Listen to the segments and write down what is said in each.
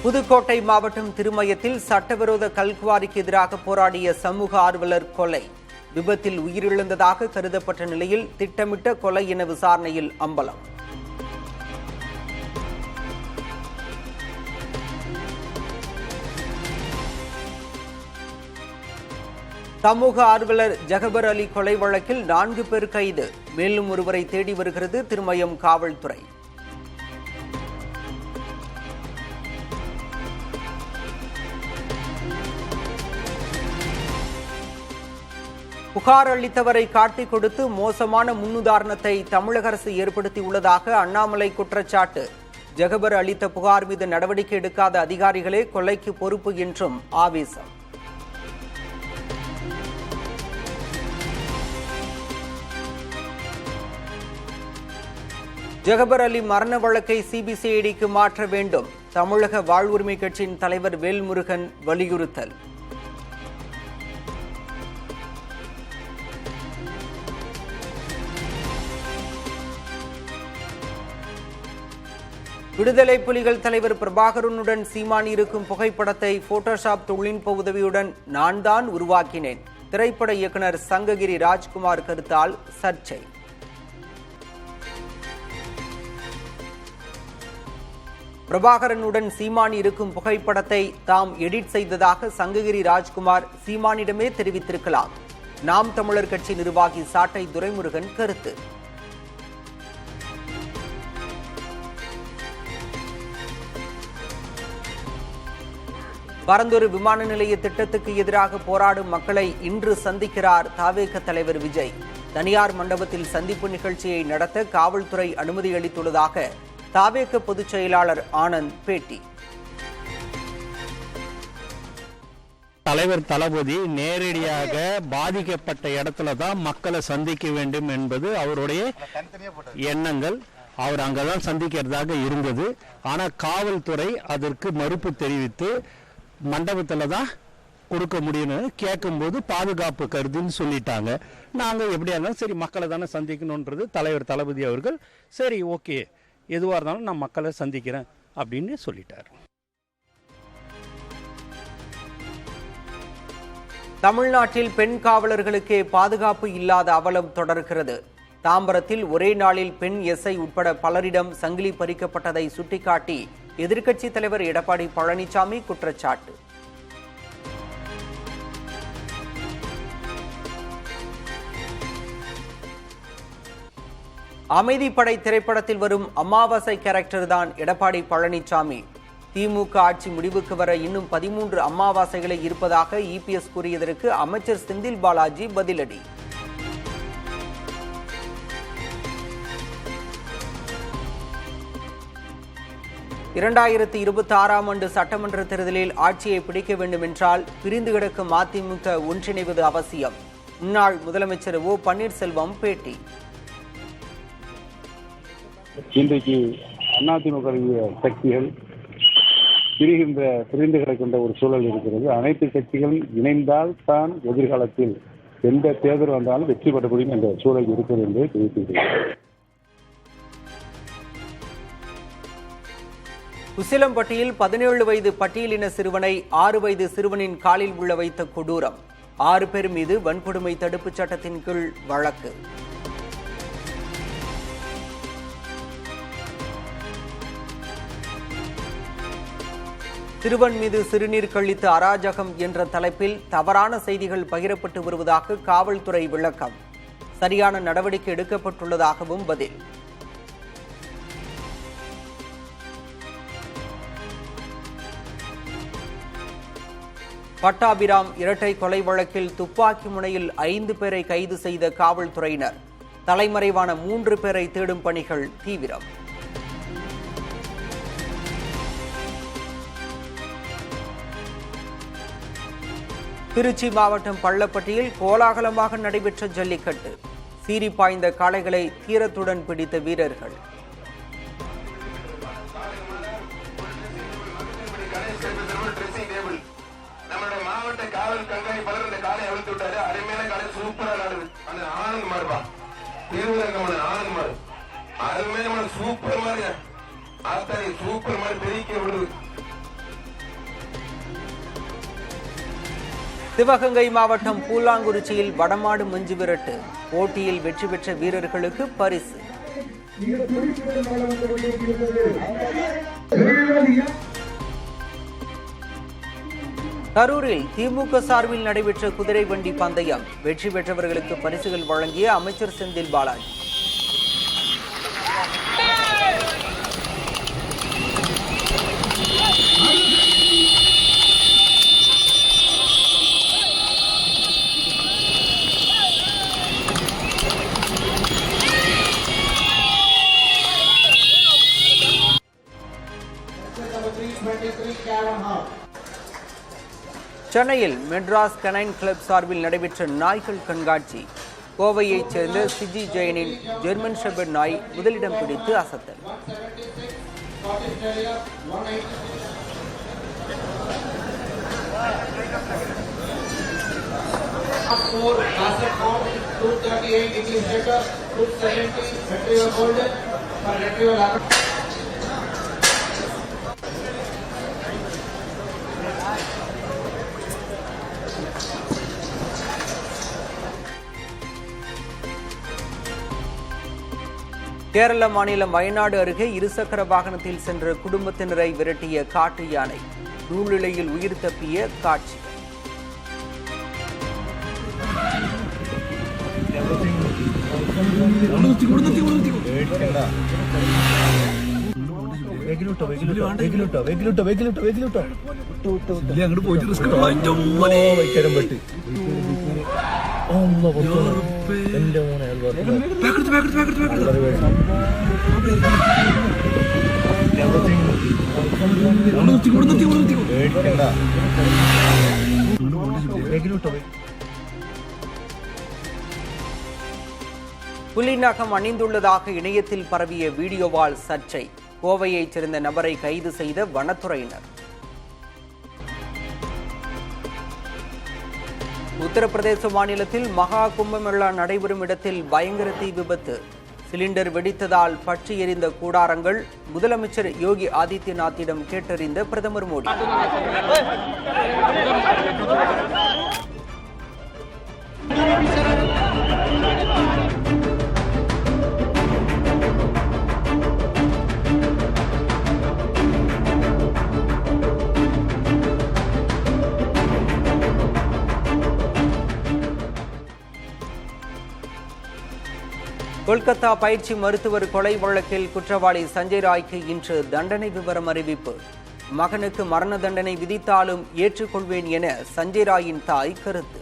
புதுக்கோட்டை மாவட்டம் திருமயத்தில் சட்டவிரோத கல்குவாரிக்கு எதிராக போராடிய சமூக ஆர்வலர் கொலை. விபத்தில் உயிரிழந்ததாக கருதப்பட்ட நிலையில் திட்டமிட்ட கொலை என விசாரணையில் அம்பலம். சமூக ஆர்வலர் ஜகபர் அலி கொலை வழக்கில் 4 பேர் கைது. மேலும் ஒருவரை தேடி வருகிறது திருமயம் காவல்துறை. புகார் அளித்தவரை காட்டிக் கொடுத்து மோசமான முன்னுதாரணத்தை தமிழக அரசு ஏற்படுத்தியுள்ளதாக அண்ணாமலை குற்றச்சாட்டு. ஜகபர் அளித்த புகார் மீது நடவடிக்கை எடுக்காத அதிகாரிகளே கொலைக்கு பொறுப்பு என்றும் ஆவேசம். ஜகபர் அலி மரண வழக்கை சிபிசிஐடிக்கு மாற்ற வேண்டும். தமிழக வாழ்வுரிமை கட்சியின் தலைவர் வேல்முருகன் வலியுறுத்தல். விடுதலை புலிகள் தலைவர் பிரபாகரனுடன் சீமான் இருக்கும் புகைப்படத்தை போட்டோஷாப் தொழில்நுட்ப உதவியுடன் நான் தான் உருவாக்கினேன். திரைப்பட இயக்குனர் சங்ககிரி ராஜ்குமார் கருத்தால் சர்ச்சை. பிரபாகரனுடன் சீமான் இருக்கும் புகைப்படத்தை தாம் எடிட் செய்ததாக சங்ககிரி ராஜ்குமார் சீமானிடமே தெரிவித்திருக்கலாம். நாம் தமிழர் கட்சி நிர்வாகி சாட்டை துரைமுருகன் கருத்து. பரந்தூர் விமான நிலைய திட்டத்துக்கு எதிராக போராடும் மக்களை இன்று சந்திக்கிறார் தவேக தலைவர் விஜய். தனியார் மண்டபத்தில் சந்திப்பு நிகழ்ச்சியை நடத்த காவல்துறை அனுமதி அளித்துள்ளதாக தவேக பொதுச் செயலாளர் ஆனந்த் பேட்டி. தலைவர் தளபதி நேரடியாக பாதிக்கப்பட்ட இடத்துல தான் மக்களை சந்திக்க வேண்டும் என்பது அவருடைய எண்ணங்கள். அவர் அங்கதான் சந்திக்கிறதாக இருந்தது. ஆனால் காவல்துறை அதற்கு மறுப்பு தெரிவித்து மண்டபத்தில் தான் கொடுக்க முடியும்னு கேட்கும்போது பாதுகாப்பு கருதுன்னு சொல்லிட்டாங்க. நாங்கள் எப்படியா இருந்தாலும் சரி மக்களை தானே சந்திக்கணுன்றது தலைவர் தளபதி அவர்கள் சரி ஓகே எதுவாக இருந்தாலும் நான் மக்களை சந்திக்கிறேன் அப்படின்னு சொல்லிட்டார். தமிழ்நாட்டில் பெண் காவலர்களுக்கே பாதுகாப்பு இல்லாத அவலம் தொடர்கிறது. தாம்பரத்தில் ஒரே நாளில் பெண் எஸ்ஐ உட்பட பலரிடம் சங்கிலி பறிக்கப்பட்டதை சுட்டிக்காட்டி எதிர்க்கட்சித் தலைவர் எடப்பாடி பழனிசாமி குற்றச்சாட்டு. அமைதிப்படை திரைப்படத்தில் வரும் அமாவாசை கேரக்டர் தான் எடப்பாடி பழனிசாமி. திமுக ஆட்சி முடிவுக்கு வர இன்னும் 13 அமாவாசைகளை இருப்பதாக இபிஎஸ் கூறியதற்கு அமைச்சர் செந்தில் பாலாஜி பதிலடி. இரண்டாயிரத்து 26ஆம் ஆண்டு சட்டமன்ற தேர்தலில் ஆட்சியை பிடிக்க வேண்டும் என்றால் பிரிந்து கிடக்கும் அதிமுக ஒன்றிணைவது அவசியம். முன்னாள் முதலமைச்சர் ஓ பன்னீர்செல்வம் பேட்டி. இன்றைக்கு அதிமுக சக்திகள் பிரிந்து கிடக்கின்ற ஒரு சூழல் இருக்கிறது. அனைத்து கட்சிகளும் இணைந்தால் தான் எதிர்காலத்தில் எந்த தேர்தல் வந்தாலும் வெற்றி பெற முடியும் என்ற சூழல் இருக்கிறது என்று தெரிவித்திருக்கிறார். உசிலம்பட்டியில் 17 வயது பட்டியலின சிறுவனை 6 வயது சிறுவனின் காலில் உள்ள வைத்த கொடூரம். 6 பேர் மீது வன்கொடுமை தடுப்புச் சட்டத்தின் கீழ் வழக்கு. சிறுவன் மீது சிறுநீர் கழித்து அராஜகம் என்ற தலைப்பில் தவறான செய்திகள் பகிரப்பட்டு வருவதாக காவல்துறை விளக்கம். சரியான நடவடிக்கை எடுக்கப்பட்டுள்ளதாகவும் பதில். பட்டாபிராம் இரட்டை கொலை வழக்கில் துப்பாக்கி முனையில் 5 பேரை கைது செய்த காவல்துறையினர். தலைமறைவான 3 பேரை தேடும் பணிகள் தீவிரம். திருச்சி மாவட்டம் பள்ளப்பட்டியில் கோலாகலமாக நடைபெற்ற ஜல்லிக்கட்டு. சீறி பாய்ந்த காளைகளை தீரத்துடன் பிடித்த வீரர்கள். காவல் கண்காணி பலர் இந்த காலை அவிழ்த்து விட்டாரு. அருமையான காலை சூப்பரா நடக்குது. அந்த ஆனந்த் மாறுபா ஆனந்த் மாறு அருமையான சூப்பர் மாதிரி ஆத்தாரி சூப்பர் மாதிரி பெருக்கி விடுது. சிவகங்கை மாவட்டம் பூலாங்குறிச்சியில் வடமாடு மஞ்சு விரட்டு போட்டியில் வெற்றி பெற்ற வீரர்களுக்கு பரிசு. கரூரில் திமுக சார்பில் நடைபெற்ற குதிரை வண்டி பந்தயம் வெற்றி பெற்றவர்களுக்கு பரிசுகள் வழங்கிய அமைச்சர் செந்தில் பாலாஜி. சென்னையில் மெட்ராஸ் கனைன் கிளப் சார்பில் நடைபெற்ற நாய்கள் கண்காட்சி. கோவையைச் சேர்ந்த சிஜி ஜெயனின் ஜெர்மன் ஷெப்பர்ட் நாய் முதலிடம் பிடித்து அசத்தல். கேரள மாநிலம் வயநாடு அருகே இருசக்கர வாகனத்தில் சென்ற குடும்பத்தினரை விரட்டிய காட்டு யானை நூலிழையில் உயிர் தப்பிய காட்சி. புலிநகம் அணிந்துள்ளதாக இணையத்தில் பரவிய வீடியோவால் சர்ச்சை. கோவையைச் சேர்ந்த நபரை கைது செய்த வனத்துறையினர். உத்தரப்பிரதேச மாநிலத்தில் மகா கும்பமேளா நடைபெறும் இடத்தில் பயங்கர தீ விபத்து. சிலிண்டர் வெடித்ததால் பற்றி எரிந்த கூடாரங்கள். முதலமைச்சர் யோகி ஆதித்யநாத்திடம் கேட்டறிந்த பிரதமர் மோடி. கொல்கத்தா பயிற்சி மருத்துவர் கொலை வழக்கில் குற்றவாளி சஞ்சய் ராய்க்கு இன்று தண்டனை விவரம் அறிவிப்பு. மகனுக்கு மரண தண்டனை விதித்தாலும் ஏற்றுக்கொள்வேன் என சஞ்சய் ராயின் தாய் கருத்து.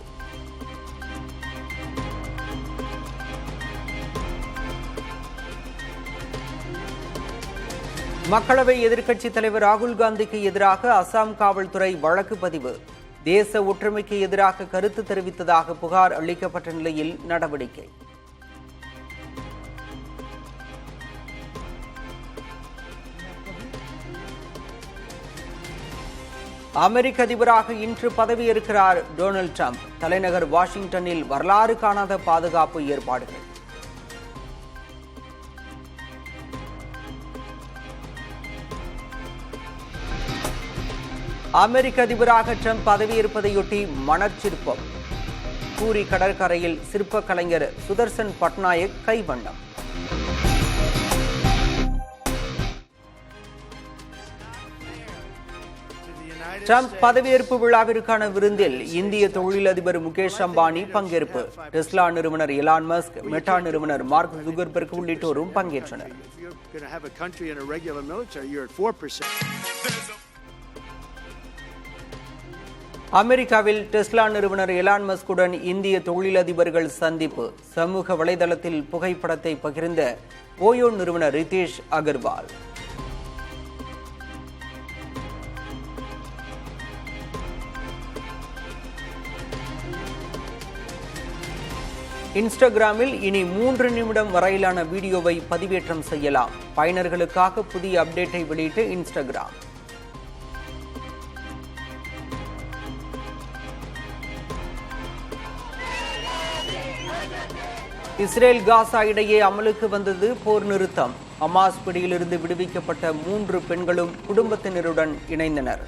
மக்களவை எதிர்க்கட்சித் தலைவர் ராகுல் காந்திக்கு எதிராக அசாம் காவல்துறை வழக்கு பதிவு. தேச ஒற்றுமைக்கு எதிராக கருத்து தெரிவித்ததாக புகார் அளிக்கப்பட்ட நிலையில் நடவடிக்கை. அமெரிக்க அதிபராக இன்று பதவியேற்கிறார் டொனால்ட் ட்ரம்ப். தலைநகர் வாஷிங்டனில் வரலாறு காணாத பாதுகாப்பு ஏற்பாடுகள். அமெரிக்க அதிபராக ட்ரம்ப் பதவியேற்பதையொட்டி மணற்சிற்பம். பூரி கடற்கரையில் சிற்ப கலைஞர் சுதர்சன் பட்நாயக் கைவண்ணம். ட்ரம்ப் பதவியேற்பு விழாவிற்கான விருந்தில் இந்திய தொழிலதிபர் முகேஷ் அம்பானி பங்கேற்பு. டெஸ்லா நிறுவனர் எலான் மஸ்க், மெட்டா நிறுவனர் மார்க் ஜுகர்பெர்க் உள்ளிட்டோரும் பங்கேற்றனர். அமெரிக்காவில் டெஸ்லா நிறுவனர் எலான் மஸ்குடன் இந்திய தொழிலதிபர்கள் சந்திப்பு. சமூக வலைதளத்தில் புகைப்படத்தை பகிர்ந்த ஓயோ நிறுவனர் ரிதேஷ் அகர்வால். இன்ஸ்டாகிராமில் இனி 3 நிமிடம் வரையிலான வீடியோவை பதிவேற்றம் செய்யலாம். பயனர்களுக்காக புதிய அப்டேட்டை வெளியிட்ட இன்ஸ்டாகிராம். இஸ்ரேல் காசா இடையே அமலுக்கு வந்தது போர் நிறுத்தம். ஹமாஸ் பிடியிலிருந்து விடுவிக்கப்பட்ட 3 பெண்களும் குடும்பத்தினருடன் இணைந்தனர்.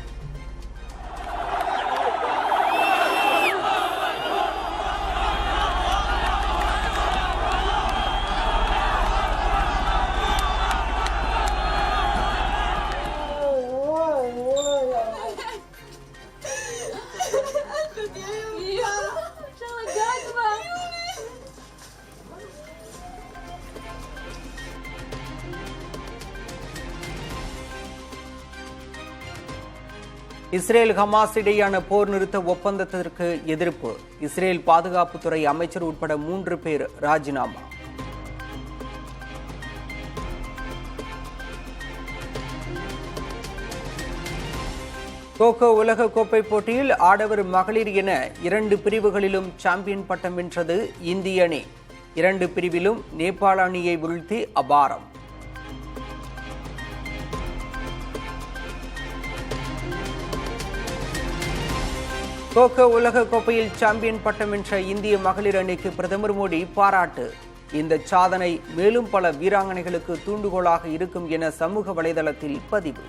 இஸ்ரேல் ஹமாஸ் இடையேயான போர் நிறுத்த ஒப்பந்தத்திற்கு எதிர்ப்பு. இஸ்ரேல் பாதுகாப்புத்துறை அமைச்சர் உட்பட 3 பேர் ராஜினாமா. கோகோ உலகக்கோப்பை போட்டியில் ஆடவர் மகளிர் என 2 பிரிவுகளிலும் சாம்பியன் பட்டம் வென்றது இந்திய அணி. 2 பிரிவிலும் நேபாள அணியை வீழ்த்தி அபாரம். கோகோ உலகக்கோப்பையில் சாம்பியன் பட்டம் வென்ற இந்திய மகளிர் அணிக்கு பிரதமர் மோடி பாராட்டு. இந்த சாதனை மேலும் பல வீராங்கனைகளுக்கு தூண்டுகோலாக இருக்கும் என சமூக வலைதளத்தில் பதிவு.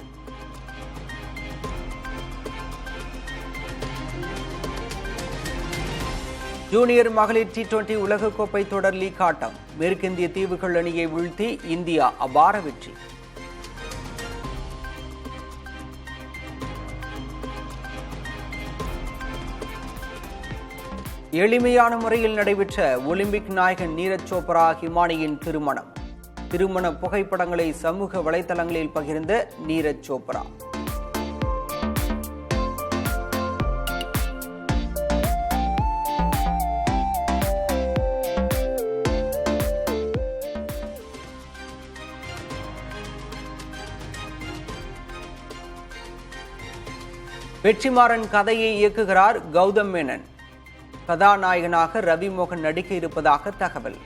ஜூனியர் மகளிர் T20 உலகக்கோப்பை தொடர் லீக் ஆட்டம். மேற்கிந்திய தீவுகள் அணியை வீழ்த்தி இந்தியா அபார வெற்றி. எளிமையான முறையில் நடைபெற்ற ஒலிம்பிக் நாயகன் நீரஜ் சோப்ரா ஹிமானியின் திருமணம். திருமண புகைப்படங்களை சமூக வலைதளங்களில் பகிர்ந்த நீரஜ் சோப்ரா. வெற்றிமாறன் கதையை இயக்குகிறார் கௌதம் மேனன். கதாநாயகனாக ரவி மோகன் நடிக்க இருப்பதாக தகவல்.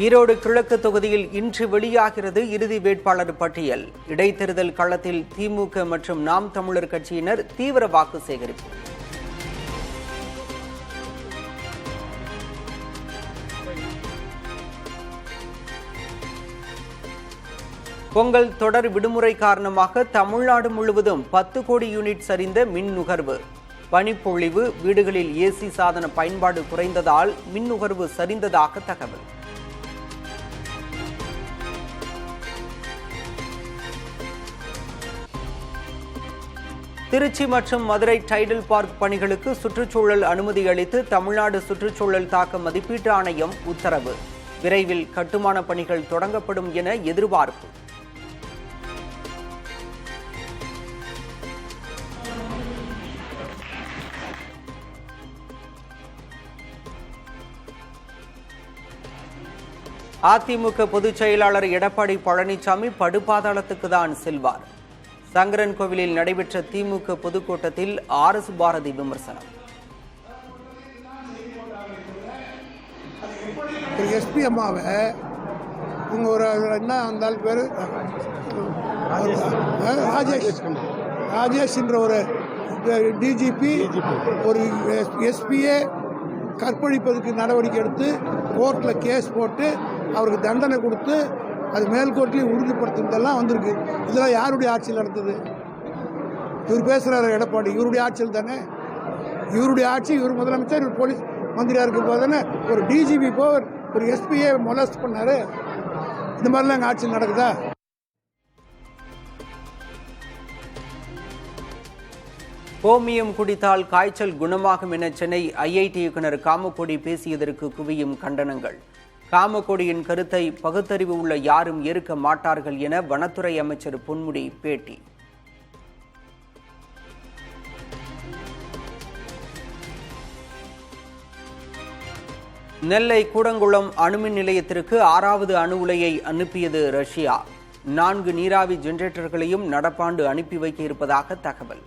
ஈரோடு கிழக்கு தொகுதியில் இன்று வெளியாகிறது இறுதி வேட்பாளர் பட்டியல். இடைத்தேர்தல் களத்தில் திமுக மற்றும் நாம் தமிழர் கட்சியினர் தீவிர வாக்கு சேகரிப்பு. பொங்கல் தொடர் விடுமுறை காரணமாக தமிழ்நாடு முழுவதும் 10 கோடி யூனிட் சரிந்த மின் நுகர்வு. பனிப்பொழிவு, வீடுகளில் ஏசி சாதன பயன்பாடு குறைந்ததால் மின் நுகர்வு சரிந்ததாக தகவல். திருச்சி மற்றும் மதுரை டைடல் பார்க் பணிகளுக்கு சுற்றுச்சூழல் அனுமதி அளித்து தமிழ்நாடு சுற்றுச்சூழல் தாக்க மதிப்பீட்டு ஆணையம் உத்தரவு. விரைவில் கட்டுமான பணிகள் தொடங்கப்படும் என எதிர்பார்ப்பு. அதிமுக பொதுச் செயலாளர் எடப்பாடி பழனிசாமி படுபாதாளத்துக்கு தான் செல்வார். சங்கரன் கோவிலில் நடைபெற்ற திமுக பொதுக்கூட்டத்தில் RS பாரதி விமர்சனம். எஸ்பி அம்மாவை இவங்க ஒரு என்ன அந்த பேர் ராஜேஷ் என்ற ஒரு டிஜிபி ஒரு எஸ்பியை கற்பழிப்பதற்கு நடவடிக்கை எடுத்து கோர்ட்டில் கேஸ் போட்டு அவருக்கு தண்டனை கொடுத்து அது மேல்கோர்ட்லையும் உறுதிப்படுத்துனதெல்லாம் வந்திருக்கு. இதெல்லாம் யாருடைய ஆட்சியில் நடந்தது? இவர் பேசுகிறாரு எடப்பாடி, இவருடைய ஆட்சியில் தானே. இவருடைய ஆட்சி, இவர் முதலமைச்சர், இவர் போலீஸ் மந்திரியாக இருக்கும் போது தானே ஒரு டிஜிபி போய் ஒரு எஸ்பியை மொலஸ்ட் பண்ணார். இந்த மாதிரிலாம் எங்கள் ஆட்சியில் நடக்குதா? கோமியம் குடித்தால் காய்ச்சல் குணமாகும் என சென்னை IIT இயக்குனர் காமக்கோடி பேசியதற்கு குவியும் கண்டனங்கள். காமக்கோடியின் கருத்தை பகுத்தறிவு உள்ள யாரும் ஏற்க மாட்டார்கள் என வனத்துறை அமைச்சர் பொன்முடி பேட்டி. நெல்லை கூடங்குளம் அணுமின் நிலையத்திற்கு 6வது அணு உலையை அனுப்பியது ரஷ்யா. 4 நீராவி ஜெனரேட்டர்களையும் நடப்பாண்டு அனுப்பி வைக்க இருப்பதாக தகவல்.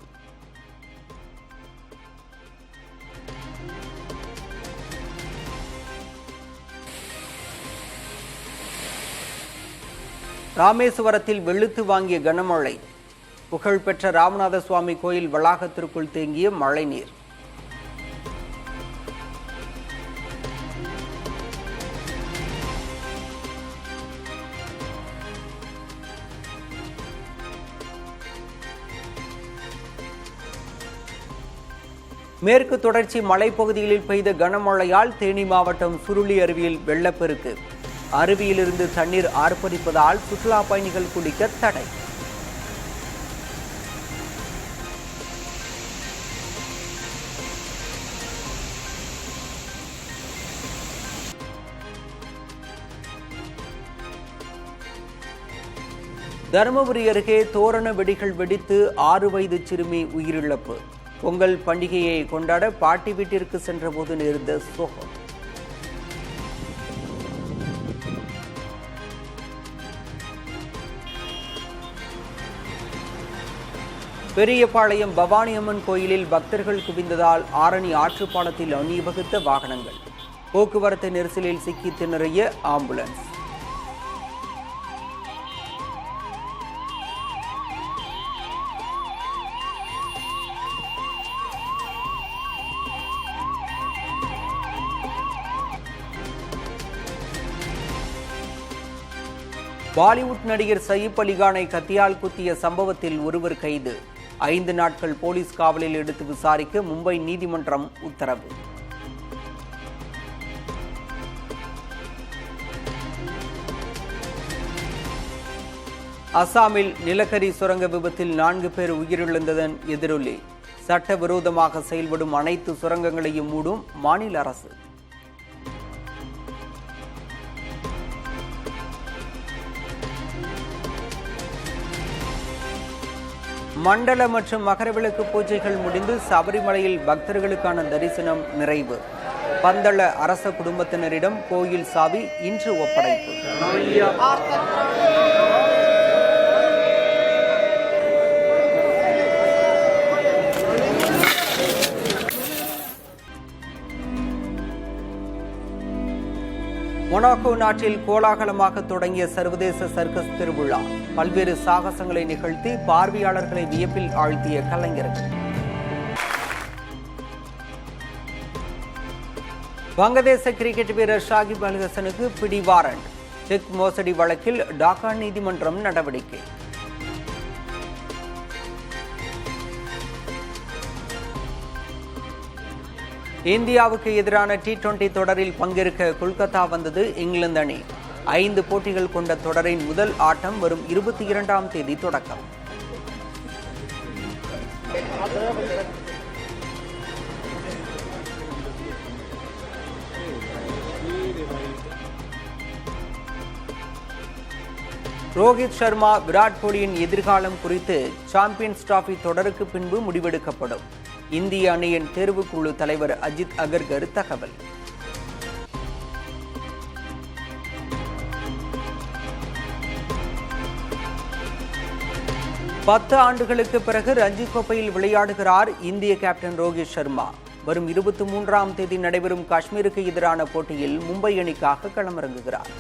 ராமேஸ்வரத்தில் வெளுத்து வாங்கிய கனமழை. புகழ்பெற்ற ராமநாத சுவாமி கோயில் வளாகத்திற்குள் தேங்கிய மழைநீர். மேற்கு தொடர்ச்சி மலைப்பகுதிகளில் பெய்த கனமழையால் தேனி மாவட்டம் சுருளி அருவியில் வெள்ளப்பெருக்கு. அருவியிலிருந்து தண்ணீர் ஆர்ப்பரிப்பதால் சுற்றுலா பயணிகள் குளிக்க தடை. தருமபுரி அருகே தோரண வெடிகள் வெடித்து 6 வயது சிறுமி உயிரிழப்பு. பொங்கல் பண்டிகையை கொண்டாட பாட்டி வீட்டிற்கு சென்றபோது நேர்ந்த சோகம். பெரியபாளையம் பவானியம்மன் கோயிலில் பக்தர்கள் குவிந்ததால் ஆரணி ஆற்றுப்பாலத்தில் அணிவகுத்த வாகனங்கள். போக்குவரத்து நெரிசலில் சிக்கி திணறிய ஆம்புலன்ஸ். பாலிவுட் நடிகர் சயீப் அலிகானை கத்தியால் குத்திய சம்பவத்தில் ஒருவர் கைது. 5 நாட்கள் போலீஸ் காவலில் எடுத்து விசாரிக்க மும்பை நீதிமன்றம் உத்தரவு. அசாமில் நிலக்கரி சுரங்க விபத்தில் 4 பேர் உயிரிழந்ததன் எதிரொலி. சட்டவிரோதமாக செயல்படும் அனைத்து சுரங்கங்களையும் மூடும் மாநில அரசு. மண்டல மற்றும் மகரவிளக்கு பூஜைகள் முடிந்து சபரிமலையில் பக்தர்களுக்கான தரிசனம் நிறைவு. பந்தள அரச குடும்பத்தினரிடம் கோயில் சாவி இன்று ஒப்படைப்பு. மொனாக்கோ நாட்டில் கோலாகலமாக தொடங்கிய சர்வதேச சர்க்கஸ் திருவிழா. பல்வேறு சாகசங்களை நிகழ்த்தி பார்வையாளர்களை வியப்பில் ஆழ்த்திய கலைஞர்கள். வங்கதேச கிரிக்கெட் வீரர் ஷாகிப் அல் ஹசனுக்கு பிடி வாரண்ட். செக் மோசடி வழக்கில் டாக்கா நீதிமன்றம் நடவடிக்கை. இந்தியாவுக்கு எதிரான T20 தொடரில் பங்கேற்க கொல்கத்தா வந்தது இங்கிலாந்து அணி. 5 போட்டிகள் கொண்ட தொடரின் முதல் ஆட்டம் வரும் 22ஆம் தேதி தொடக்கம். ரோஹித் சர்மா, விராட் கோலியின் எதிர்காலம் குறித்து சாம்பியன்ஸ் டிராபி தொடருக்கு பின்பு முடிவெடுக்கப்படும். இந்திய அணியின் தேர்வுக்குழு தலைவர் அஜித் அகர்கர் தகவல். பத்து ஆண்டுகளுக்கு பிறகு ரஞ்சி கோப்பையில் விளையாடுகிறார் இந்திய கேப்டன் ரோஹித் சர்மா. வரும் 23ஆம் தேதி நடைபெறும் காஷ்மீருக்கு எதிரான போட்டியில் மும்பை அணிக்காக களமிறங்குகிறார்.